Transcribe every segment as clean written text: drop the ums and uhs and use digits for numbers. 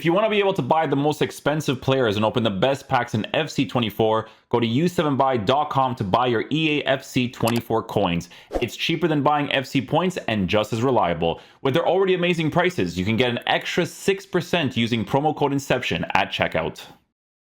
If you want to be able to buy the most expensive players and open the best packs in FC24, go to u7buy.com to buy your EA FC24 coins. It's cheaper than buying FC points and just as reliable. With their already amazing prices, you can get an extra 6% using promo code Inception at checkout.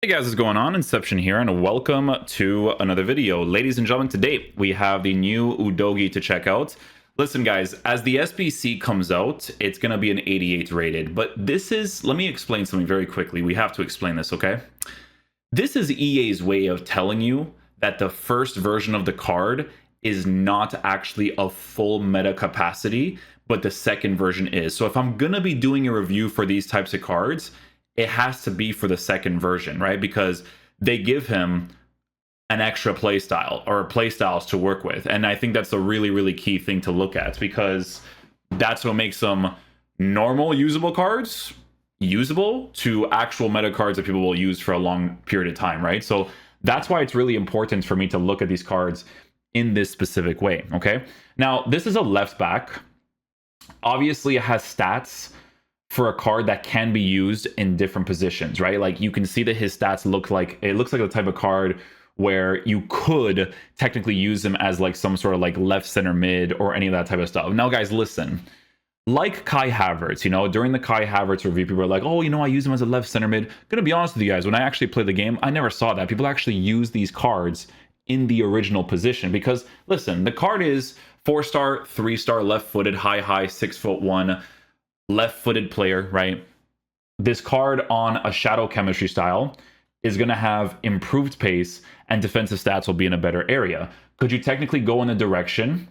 Hey guys, what's going on? Inception here, and welcome to another video. Ladies and gentlemen, today we have the new UDOGIE to check out. Listen guys, as the SBC comes out, it's going to be an 88 rated, but this is, let me explain something very quickly. We have to explain this, okay? This is EA's way of telling you that the first version of the card is not actually a full meta capacity, but the second version is. So if I'm going to be doing a review for these types of cards, it has to be for the second version, right? Because they give him an extra playstyle or playstyles to work with. And I think that's a really, really key thing to look at, because that's what makes some normal usable cards usable to actual meta cards that people will use for a long period of time, right? So that's why it's really important for me to look at these cards in this specific way, okay? Now, this is a left back. Obviously, it has stats for a card that can be used in different positions, right? Like you can see that his stats look like, it looks like the type of card where you could technically use him as like some sort of like left center mid or any of that type of stuff. Now guys, listen, like Kai Havertz, you know, during the Kai Havertz review, people were like, oh, you know, I use him as a left center mid. Gonna be honest with you guys, when I actually played the game, I never saw that. People actually use these cards in the original position because listen, the card is 4-star, 3-star, left-footed, high, 6'1", left-footed player, right? This card on a shadow chemistry style is going to have improved pace and defensive stats will be in a better area. Could you technically go in the direction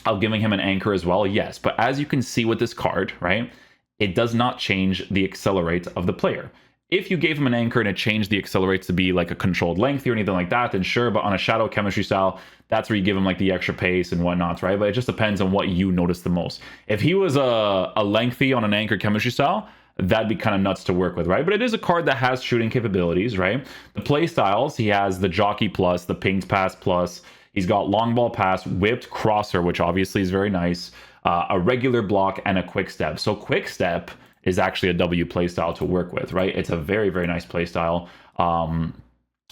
of giving him an anchor as well? Yes, but as you can see with this card, right, it does not change the accelerate of the player. If you gave him an anchor and it changed the accelerate to be like a controlled length or anything like that, then sure, but on a shadow chemistry style, that's where you give him like the extra pace and whatnot, right? But it just depends on what you notice the most. If he was a lengthy on an anchor chemistry style, that'd be kind of nuts to work with, right? But it is a card that has shooting capabilities, right? The play styles, he has the jockey plus, the pinged pass plus, he's got long ball pass, whipped crosser, which obviously is very nice, a regular block, and a quick step. So quick step is actually a W play style to work with, right? It's a very, very nice play style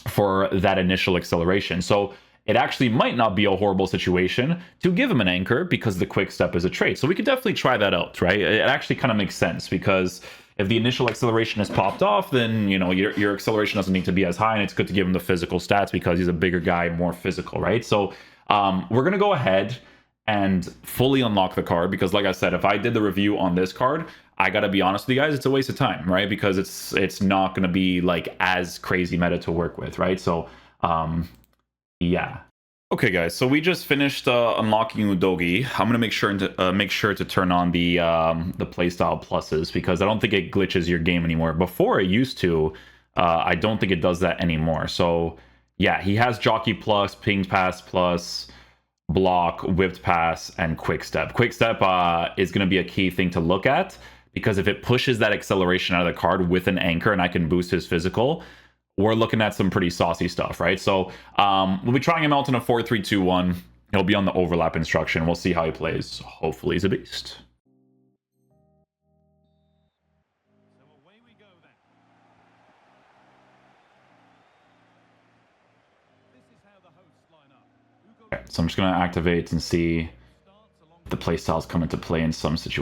for that initial acceleration. So it actually might not be a horrible situation to give him an anchor because the quick step is a trait. So we could definitely try that out, right? It actually kind of makes sense because if the initial acceleration is popped off, then, you know, your acceleration doesn't need to be as high, and it's good to give him the physical stats because he's a bigger guy, more physical, right? So we're going to go ahead and fully unlock the card because, like I said, if I did the review on this card, I got to be honest with you guys, it's a waste of time, right? Because it's not going to be like as crazy meta to work with, right? So yeah. Okay, guys. So we just finished unlocking UDOGIE. I'm gonna make sure to turn on the playstyle pluses because I don't think it glitches your game anymore. Before it used to. I don't think it does that anymore. So yeah, he has jockey plus, pinged pass plus, block, whipped pass, and quick step. Quick step is gonna be a key thing to look at because if it pushes that acceleration out of the card with an anchor and I can boost his physical, we're looking at some pretty saucy stuff, right? So we'll be trying him out in a 4-3-2-1. He'll be on the overlap instruction. We'll see how he plays. Hopefully he's a beast. So away we go then. This is how the hosts line up. Okay, so I'm just going to activate and see if the playstyles come into play in some situation.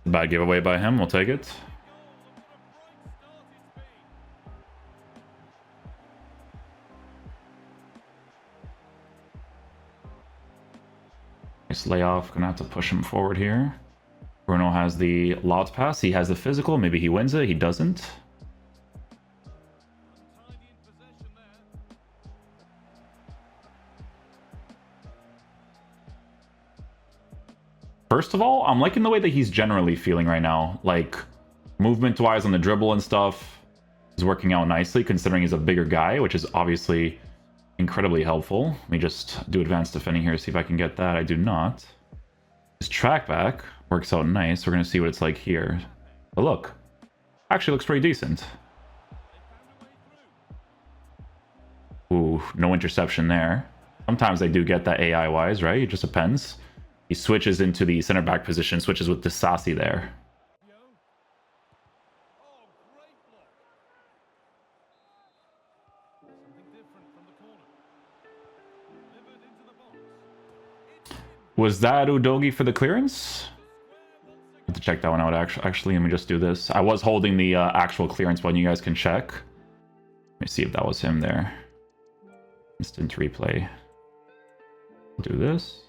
Bad giveaway by him, we'll take it. Nice layoff, gonna have to push him forward here. Bruno has the loud pass, he has the physical, maybe he wins it, he doesn't. First of all, I'm liking the way that he's generally feeling right now. Like, movement-wise on the dribble and stuff is working out nicely, considering he's a bigger guy, which is obviously incredibly helpful. Let me just do advanced defending here, see if I can get that. I do not. His track back works out nice. We're going to see what it's like here. But look, actually looks pretty decent. Ooh, no interception there. Sometimes they do get that AI-wise, right? It just depends. He switches into the center back position, switches with Disasi there. Yo. Oh, great block. Something different from the corner. Delivered into the box. It's in. Was that UDOGIE for the clearance? I have to check that one out, actually. Let me just do this. I was holding the actual clearance button. You guys can check. Let me see if that was him there. Instant replay. Do this.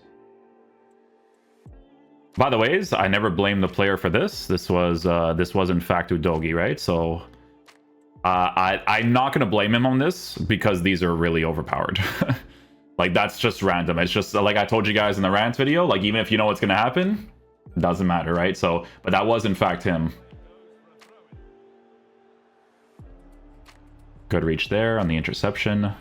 By the way, I never blame the player for this. This was in fact UDOGIE, right? So I'm not gonna blame him on this because these are really overpowered. Like, that's just random. It's just like I told you guys in the rant video. Like, even if you know what's gonna happen, it doesn't matter, right? So, but that was in fact him. Good reach there on the interception.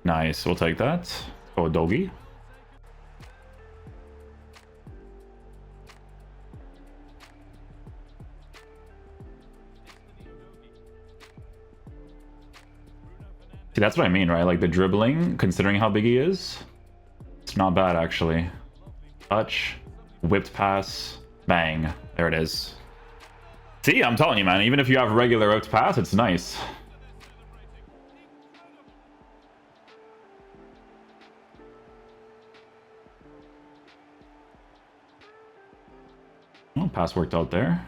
Nice, we'll take that. Oh, UDOGIE. See, that's what I mean, right? Like, the dribbling, considering how big he is, it's not bad, actually. Touch, whipped pass, bang. There it is. See, I'm telling you, man, even if you have regular whipped pass, it's nice. Oh, pass worked out there.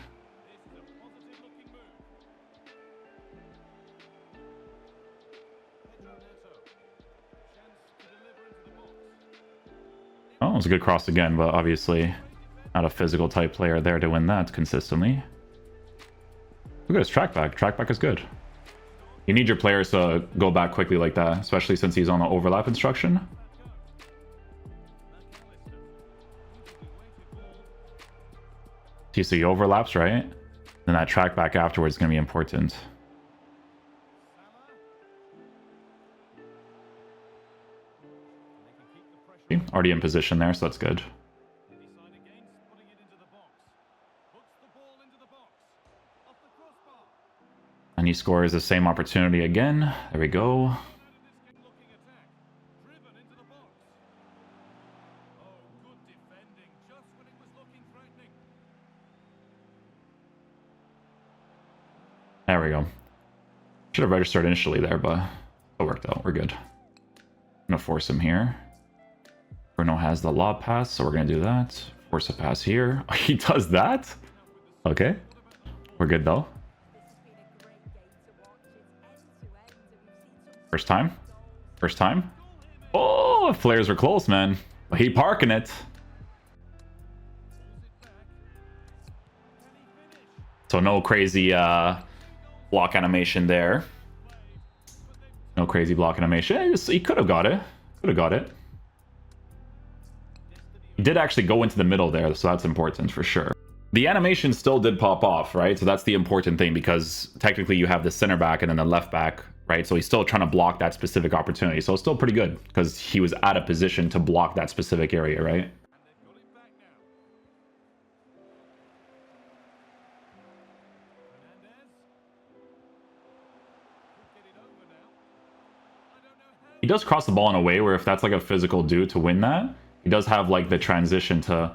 Oh, it was a good cross again, but obviously not a physical type player there to win that consistently. Look at his track back. Track back is good. You need your players to go back quickly like that, especially since he's on the overlap instruction. So he overlaps, right? Then that track back afterwards is going to be important. See, already in position there, so that's good. And he scores the same opportunity again. There we go. There we go. Should have registered initially there, but it worked out. We're good. I'm gonna force him here. Bruno has the lob pass, so we're gonna do that. Force a pass here. He does that? Okay. We're good though. First time. First time. Oh, players are close, man. He parking it. So no crazy block animation there. No crazy block animation. He could have got it. Could have got it. He did actually go into the middle there, so that's important for sure. The animation still did pop off, right? So that's the important thing, because technically you have the center back and then the left back, right? So he's still trying to block that specific opportunity. So it's still pretty good because he was out of position to block that specific area, right? He does cross the ball in a way where if that's like a physical do to win that, he does have like the transition to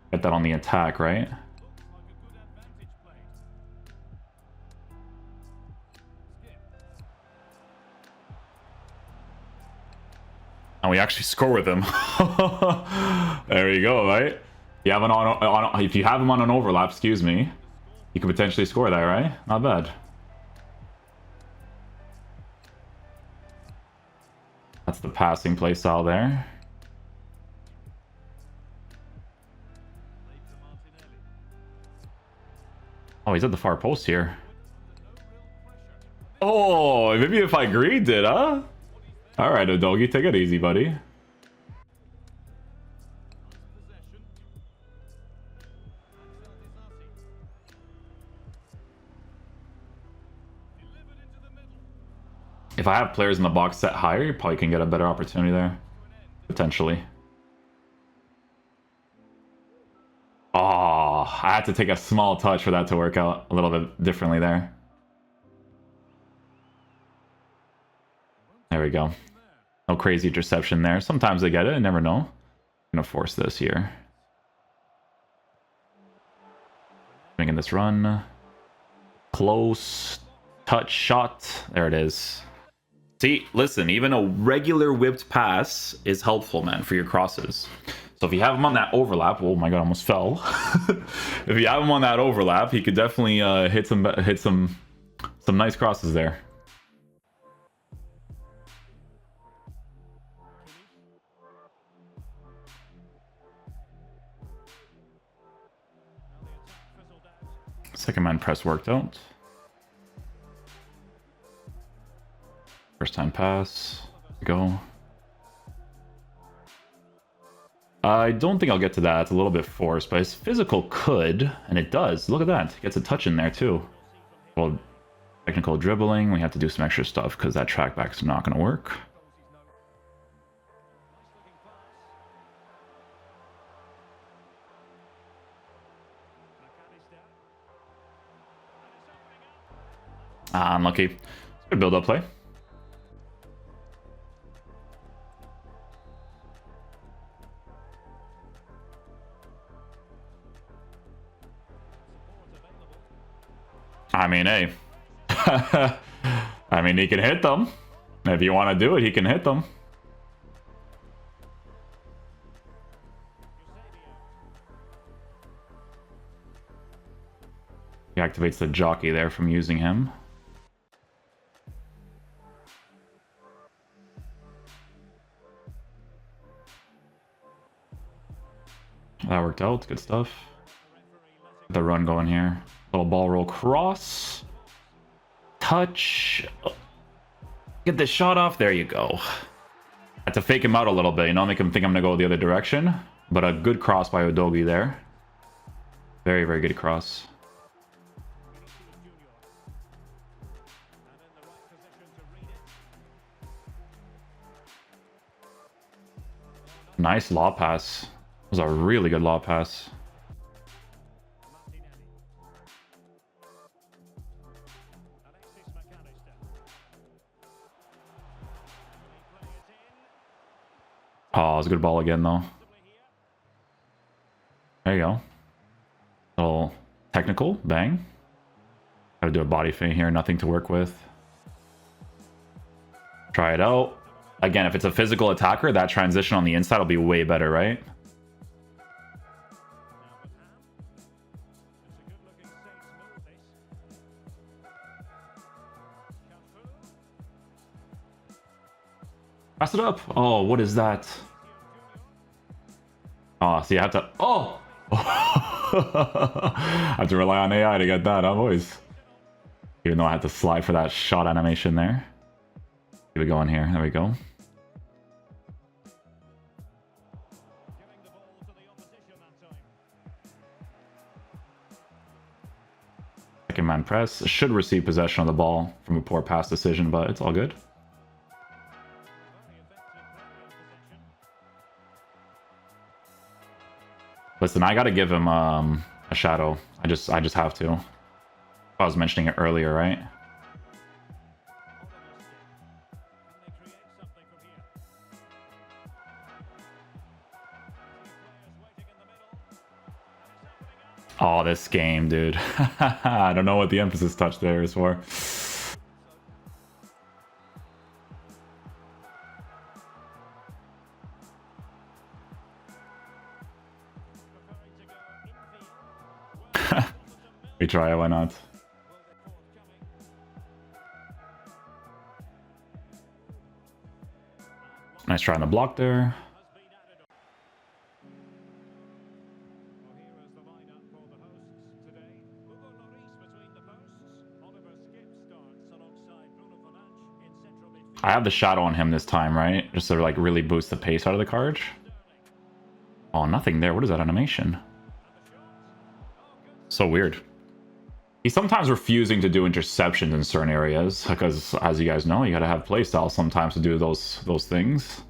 get that on the attack, right? And we actually score with him. There you go, right? You have if you have him on an overlap, excuse me, you could potentially score that, right? Not bad. That's the passing play style there. Oh, he's at the far post here. Oh, maybe if I greed it, huh? All right, UDOGIE, take it easy, buddy. If I have players in the box set higher, you probably can get a better opportunity there. Potentially. Oh, I had to take a small touch for that to work out a little bit differently there. There we go. No crazy interception there. Sometimes I get it. I never know. I'm going to force this here. Making this run. Close. Touch shot. There it is. See, listen, even a regular whipped pass is helpful, man, for your crosses. So if you have him on that overlap, oh my god, I almost fell. If you have him on that overlap, he could definitely hit some nice crosses there. Second man press worked out. First time pass. Go. I don't think I'll get to that. It's a little bit forced, but his physical could, and it does. Look at that. Gets a touch in there too. Well, technical dribbling. We have to do some extra stuff because that track back is not going to work. Ah, unlucky. Good build-up play. I mean, hey. I mean, he can hit them. If you want to do it, he can hit them. He activates the jockey there from using him. That worked out. Good stuff. Get the run going here. Little ball roll cross. Touch. Get the shot off. There you go. Had to fake him out a little bit, you know, make him think I'm going to go the other direction. But a good cross by UDOGIE there. Very, very good cross. Nice law pass. It was a really good law pass. Oh, it's a good ball again, though. There you go. Little technical. Bang. Gotta do a body feint here. Nothing to work with. Try it out. Again, if it's a physical attacker, that transition on the inside will be way better, right? Pass it up. Oh, what is that? Oh, so you have to... Oh! I have to rely on AI to get that, huh, boys? Even though I had to slide for that shot animation there. Keep it going here. There we go. Second man press. Should receive possession of the ball from a poor pass decision, but it's all good. Listen, I gotta give him a shadow. I just have to. I was mentioning it earlier, right? Oh, this game, dude. I don't know what the emphasis touch there is for. We try it, why not? Nice try on the block there. I have the shadow on him this time, right? Just to like really boost the pace out of the card. Oh, nothing there. What is that animation? So weird. He's sometimes refusing to do interceptions in certain areas because, as you guys know, you gotta have playstyle sometimes to do those things.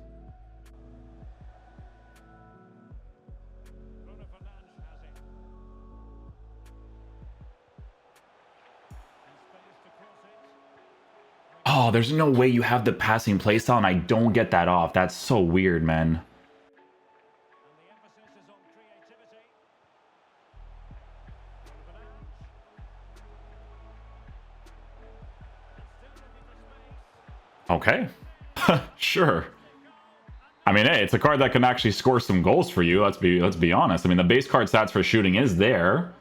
Oh, there's no way you have the passing playstyle and I don't get that off. That's so weird, man. Okay. Sure. I mean, hey, it's a card that can actually score some goals for you. Let's be honest. I mean, the base card stats for shooting is there.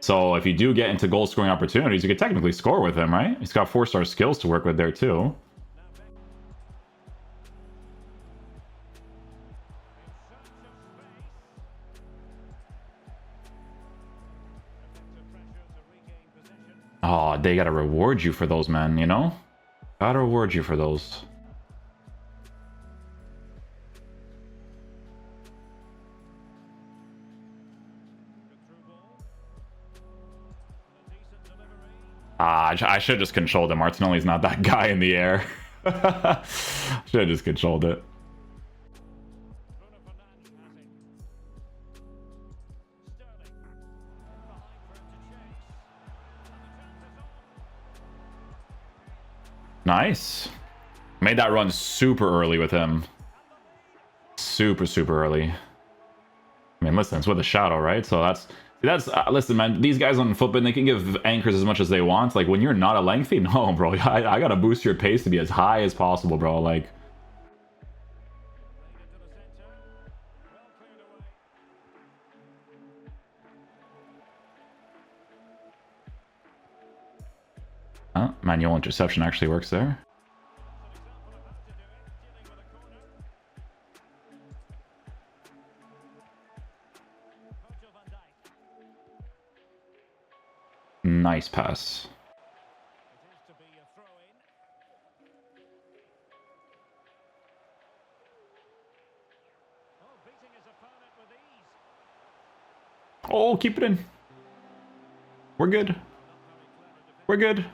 So if you do get into goal scoring opportunities, you could technically score with him, right? He's got 4-star skills to work with there too. Oh, they gotta reward you for those, man, you know? Gotta reward you for those. I should have just controlled him. Martinelli's not that guy in the air. Should have just controlled it. Nice. Made that run super early with him. Super early. I mean, listen, it's with a shadow, right? So that's listen, man, these guys on Footbin, they can give anchors as much as they want. Like, when you're not a lengthy, no, bro. I gotta boost your pace to be as high as possible, bro. Like, manual interception actually works there. Nice pass. Oh, keep it in. We're good. We're good.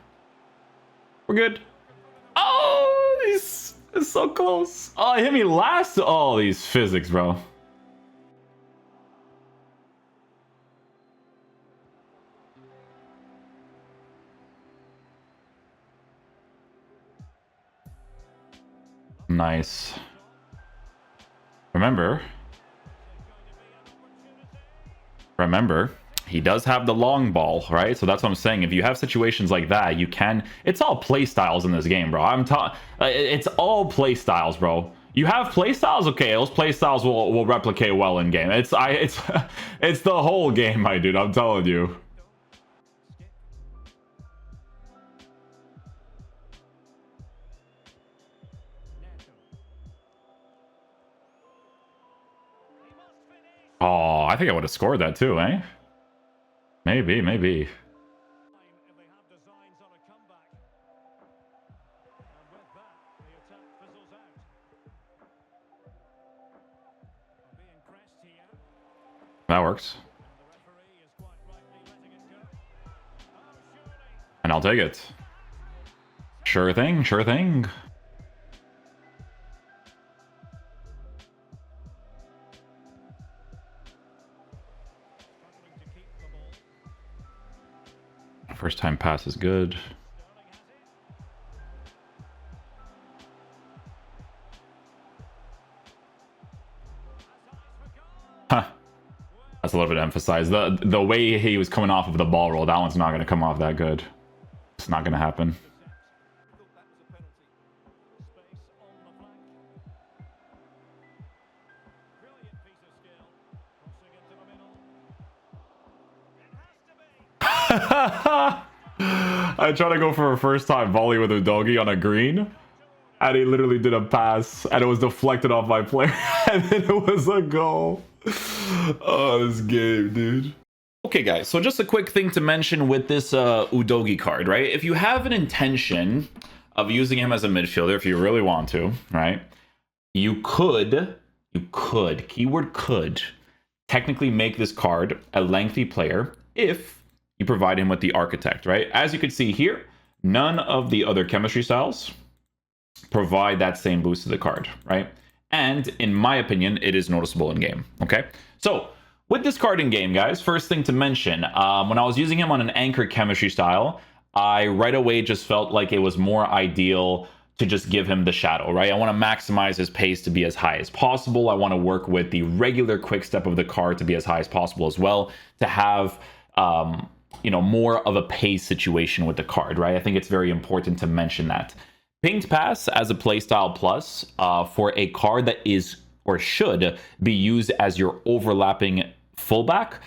We're good. Oh, it's so close. Oh, it hit me last. Oh, these physics, bro. Nice. Remember, he does have the long ball, right? So that's what I'm saying. If you have situations like that, you can. It's all play styles in this game, bro. It's all play styles, bro. You have play styles, okay? Those play styles will replicate well in game. It's it's the whole game, my dude. I'm telling you. Oh, I think I would have scored that too, eh? Maybe. That works. And I'll take it. Sure thing, sure thing. First time pass is good. Huh. That's a little bit emphasized. The way he was coming off of the ball roll, that one's not going to come off that good. It's not going to happen. I tried to go for a first time volley with UDOGIE on a green, and he literally did a pass, and it was deflected off my player, and then it was a goal. Oh, this game, dude. Okay, guys, so just a quick thing to mention with this UDOGIE card, right? If you have an intention of using him as a midfielder, if you really want to, right? You could, keyword could, technically make this card a lengthy player if you provide him with the architect, right? As you can see here, none of the other chemistry styles provide that same boost to the card, right? And in my opinion, it is noticeable in game, okay? So with this card in game, guys, first thing to mention, when I was using him on an anchor chemistry style, I right away just felt like it was more ideal to just give him the shadow, right? I want to maximize his pace to be as high as possible. I want to work with the regular quick step of the card to be as high as possible as well, to have more of a pace situation with the card, right? I think it's very important to mention that. Pinged Pass as a playstyle plus for a card that is or should be used as your overlapping fullback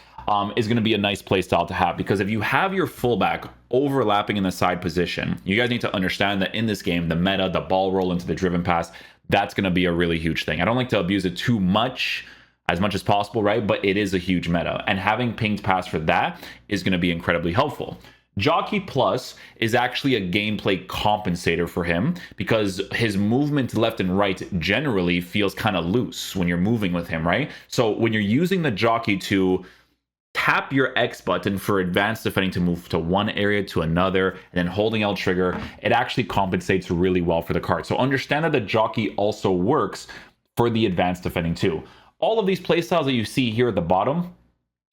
is going to be a nice playstyle to have, because if you have your fullback overlapping in the side position, you guys need to understand that in this game, the meta, the ball roll into the driven pass, that's going to be a really huge thing. I don't like to abuse it too much, as much as possible, right? But it is a huge meta, and having pinged pass for that is going to be incredibly helpful. Jockey Plus is actually a gameplay compensator for him, because his movement left and right generally feels kind of loose when you're moving with him, right? So when you're using the jockey to tap your X button for advanced defending to move to one area to another, and then holding L trigger, it actually compensates really well for the card. So understand that the jockey also works for the advanced defending too. All of these playstyles that you see here at the bottom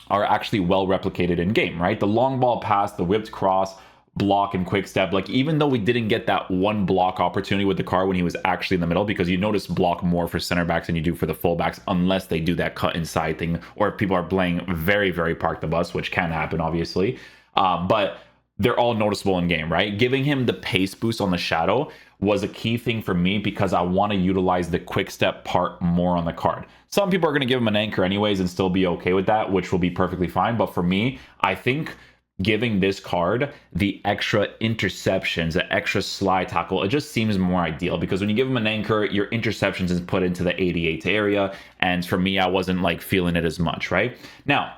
are actually well replicated in game, right? The long ball pass, the whipped cross, block, and quick step. Like, even though we didn't get that one block opportunity with the card when he was actually in the middle, because you notice block more for center backs than you do for the fullbacks, unless they do that cut inside thing, or if people are playing very, very park the bus, which can happen, obviously. But they're all noticeable in game, right? Giving him the pace boost on the shadow was a key thing for me, because I want to utilize the quick step part more on the card. Some people are going to give him an anchor anyways and still be okay with that, which will be perfectly fine. But for me, I think giving this card the extra interceptions, the extra slide tackle, it just seems more ideal, because when you give him an anchor, your interceptions is put into the 88 area. And for me, I wasn't like feeling it as much, right? Now,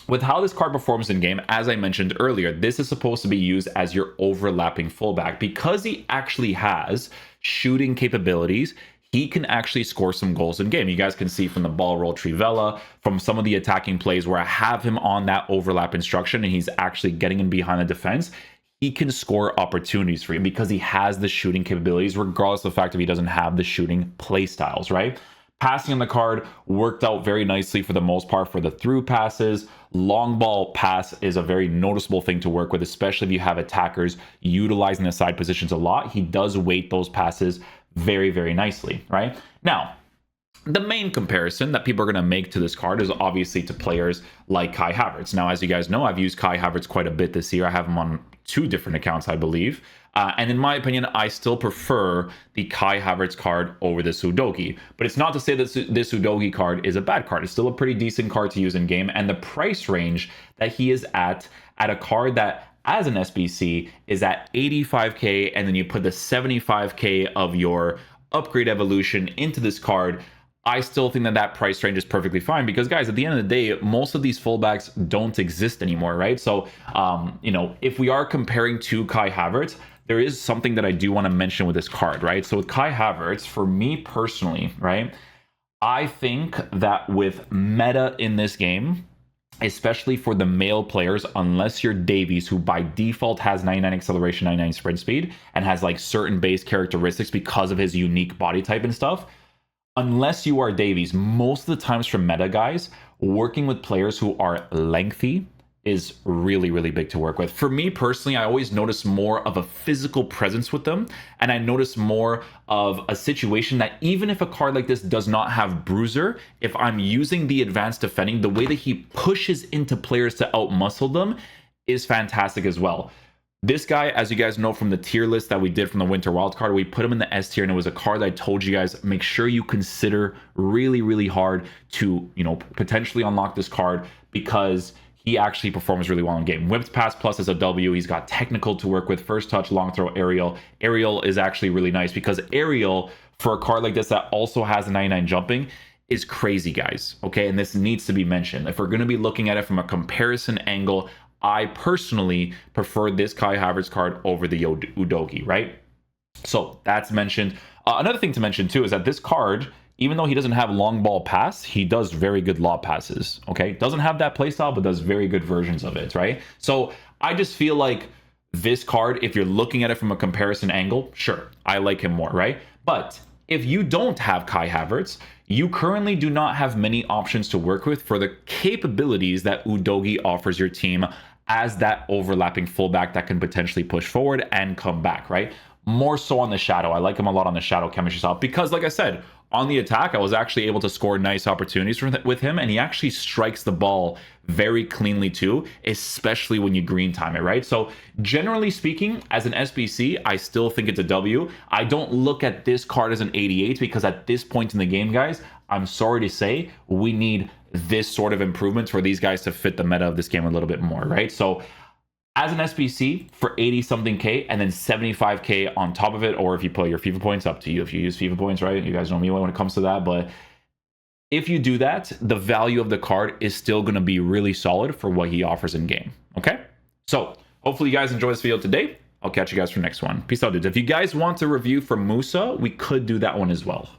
with how this card performs in game, as I mentioned earlier, this is supposed to be used as your overlapping fullback, because he actually has shooting capabilities. He can actually score some goals in game. You guys can see from the ball roll Trivella, from some of the attacking plays where I have him on that overlap instruction and he's actually getting in behind the defense, he can score opportunities for you because he has the shooting capabilities, regardless of the fact that he doesn't have the shooting play styles, right? Passing on the card worked out very nicely for the most part for the through passes. Long ball pass is a very noticeable thing to work with, especially if you have attackers utilizing the side positions a lot. He does weight those passes very, very nicely, right? Now, the main comparison that people are going to make to this card is obviously to players like Kai Havertz. Now, as you guys know, I've used Kai Havertz quite a bit this year. I have him on 2 different accounts, I believe. And in my opinion, I still prefer the Kai Havertz card over this UDOGIE. But it's not to say that this UDOGIE card is a bad card. It's still a pretty decent card to use in game. And the price range that he is at a card that as an SBC is at 85k, and then you put the 75k of your upgrade evolution into this card, I still think that that price range is perfectly fine, because guys, at the end of the day, most of these fullbacks don't exist anymore, right? So, if we are comparing to Kai Havertz, there is something that I do want to mention with this card, right? So with Kai Havertz, for me personally, right, I think that with meta in this game, especially for the male players, unless you're Davies, who by default has 99 acceleration, 99 sprint speed, and has like certain base characteristics because of his unique body type and stuff, unless you are Davies, most of the times for meta guys, working with players who are lengthy is really, really big to work with. For me personally, I always notice more of a physical presence with them, and I notice more of a situation that even if a card like this does not have Bruiser, if I'm using the advanced defending, the way that he pushes into players to outmuscle them is fantastic as well. This guy, as you guys know from the tier list that we did from the Winter Wildcard, we put him in the S tier, and it was a card that I told you guys, make sure you consider really, really hard to, potentially unlock this card, because he actually performs really well in game. Whipped pass plus is a W. He's got technical to work with, first touch, long throw, aerial. Aerial is actually really nice, because aerial for a card like this that also has a 99 jumping is crazy, guys. Okay, and this needs to be mentioned. If we're going to be looking at it from a comparison angle, I personally prefer this Kai Havertz card over the UDOGIE, right? So that's mentioned. Another thing to mention too is that this card, even though he doesn't have long ball pass, he does very good lob passes, okay? Doesn't have that playstyle, but does very good versions of it, right? So I just feel like this card, if you're looking at it from a comparison angle, sure, I like him more, right? But if you don't have Kai Havertz, you currently do not have many options to work with for the capabilities that UDOGIE offers your team as that overlapping fullback that can potentially push forward and come back, right? More so on the shadow. I like him a lot on the shadow chemistry style because, like I said, on the attack, I was actually able to score nice opportunities with him, and he actually strikes the ball very cleanly too, especially when you green time it, right? So generally speaking, as an SBC, I still think it's a W. I don't look at this card as an 88 because at this point in the game, guys, I'm sorry to say, we need this sort of improvements for these guys to fit the meta of this game a little bit more, right? So as an SBC for 80 something K and then 75K on top of it, or if you put your FIFA points, up to you if you use FIFA points, right? You guys know me when it comes to that, but if you do that, the value of the card is still going to be really solid for what he offers in game. Okay, so hopefully you guys enjoy this video today. I'll catch you guys for the next one. Peace out, dudes. If you guys want a review for Musa, we could do that one as well.